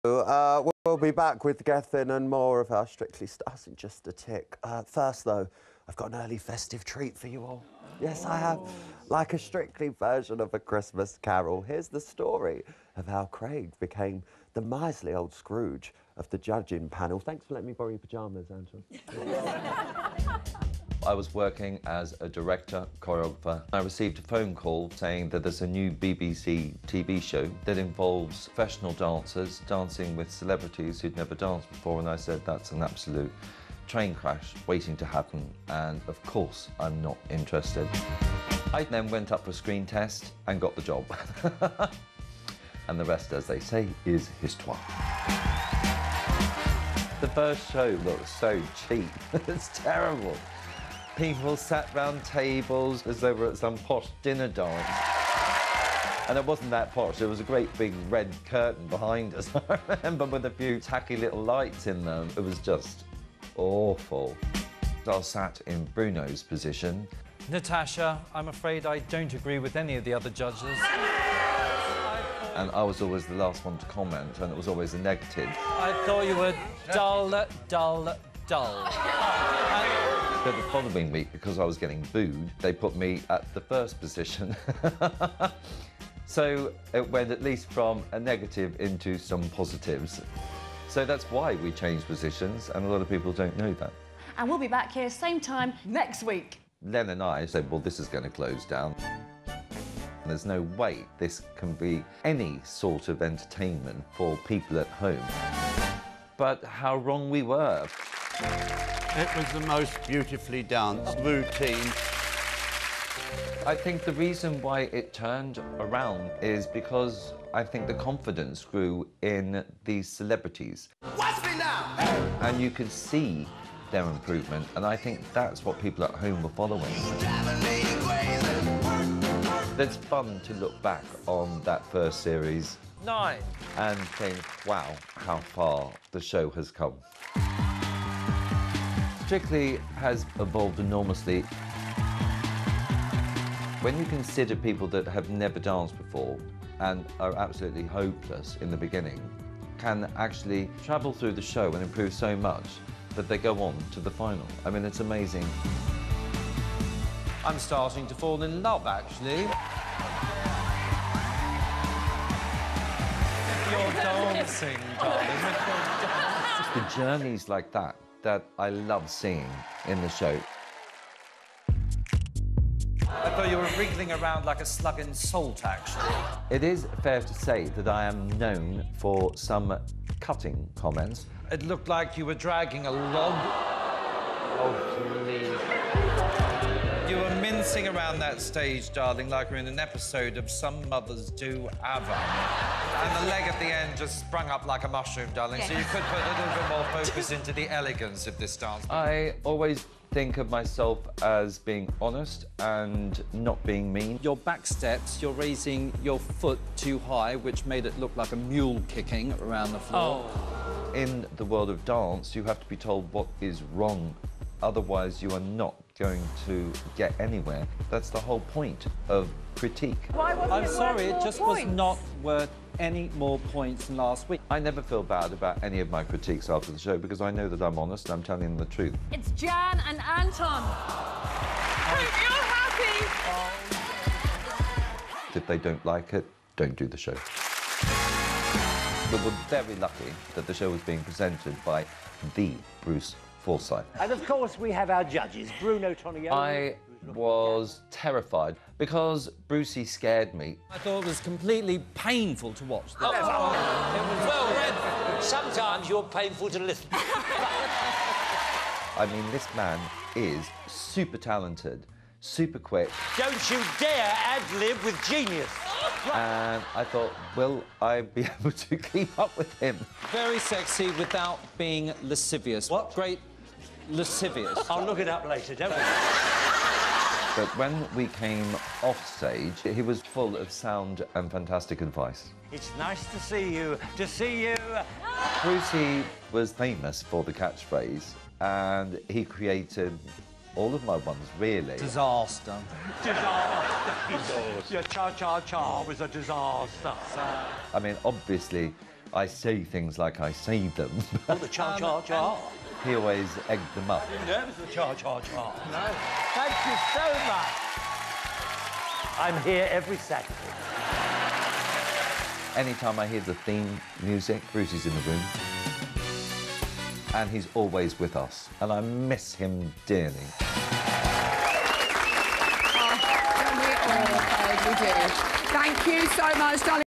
We'll be back with Gethin and more of our Strictly Stars in just a tick. First, though, I've got an early festive treat for you all. Yes, I have. Like a Strictly version of A Christmas Carol, here's the story of how Craig became the miserly old Scrooge of the judging panel. Thanks for letting me borrow your pyjamas, Anton. I was working as a director, choreographer. I received a phone call saying that there's a new BBC TV show that involves professional dancers dancing with celebrities who'd never danced before, and I said that's an absolute train crash waiting to happen, and of course I'm not interested. I then went up for a screen test and got the job. And the rest, as they say, is histoire. The first show looked so cheap. It's terrible. People sat round tables as though we were at some posh dinner dance. And it wasn't that posh, there was a great big red curtain behind us, I remember, with a few tacky little lights in them. It was just awful. I sat in Bruno's position. Natasha, I'm afraid I don't agree with any of the other judges. And I was always the last one to comment, and it was always a negative. I thought you were dull, dull, dull. But the following week, because I was getting booed, they put me at the first position. So it went at least from a negative into some positives. So that's why we changed positions, and a lot of people don't know that. And we'll be back here same time next week. Len and I said, well, this is going to close down. There's no way this can be any sort of entertainment for people at home. But how wrong we were. It was the most beautifully danced routine. I think the reason why it turned around is because I think the confidence grew in these celebrities. Watch me now! And you could see their improvement, and I think that's what people at home were following. It's fun to look back on that first series 9. and think, wow, how far the show has come. Strictly has evolved enormously. When you consider people that have never danced before and are absolutely hopeless in the beginning, can actually travel through the show and improve so much that they go on to the final. I mean, it's amazing. I'm starting to fall in love, actually. You're dancing, darling. The journeys like that I love seeing in the show. I thought you were wriggling around like a slug in salt, actually. It is fair to say that I am known for some cutting comments. It looked like you were dragging a log. Oh, please. You were mincing around that stage, darling, like you're in an episode of Some Mothers Do Have. And the leg at the end just sprung up like a mushroom, darling, so you could put a little bit more focus into the elegance of this dance. I always think of myself as being honest and not being mean. Your back steps, you're raising your foot too high, which made it look like a mule kicking around the floor. Oh. In the world of dance, you have to be told what is wrong. Otherwise, you are not going to get anywhere. That's the whole point of critique. Why wasn't I'm it sorry, worth it just more was points? not worth any more points than last week. I never feel bad about any of my critiques after the show because I know that I'm honest and I'm telling them the truth. It's Jan and Anton. Hope you're happy. If they don't like it, don't do the show. We were very lucky that the show was being presented by the Bruce Forsyth. And of course we have our judges, Bruno Tonioli. I was terrified because Brucey scared me. I thought it was completely painful to watch this. Well, Red, sometimes you're painful to listen. I mean, this man is super talented, super quick. Don't you dare ad-lib with genius. And I thought, will I be able to keep up with him? Very sexy without being lascivious. What? Great lascivious. I'll look it up later, don't worry. But when we came off stage, he was full of sound and fantastic advice. It's nice to see you, Brucey was famous for the catchphrase, and he created all of my ones, really. Disaster. Disaster. Your cha-cha-cha was a disaster. I mean, obviously, I say things like I say them. Oh, the cha-cha-cha. He always egged them up. Nervous for cha-cha-cha. No. Thank you so much. I'm here every Saturday. Anytime I hear the theme music, Brucey's in the room. And he's always with us. And I miss him dearly. We do. Thank you so much, darling.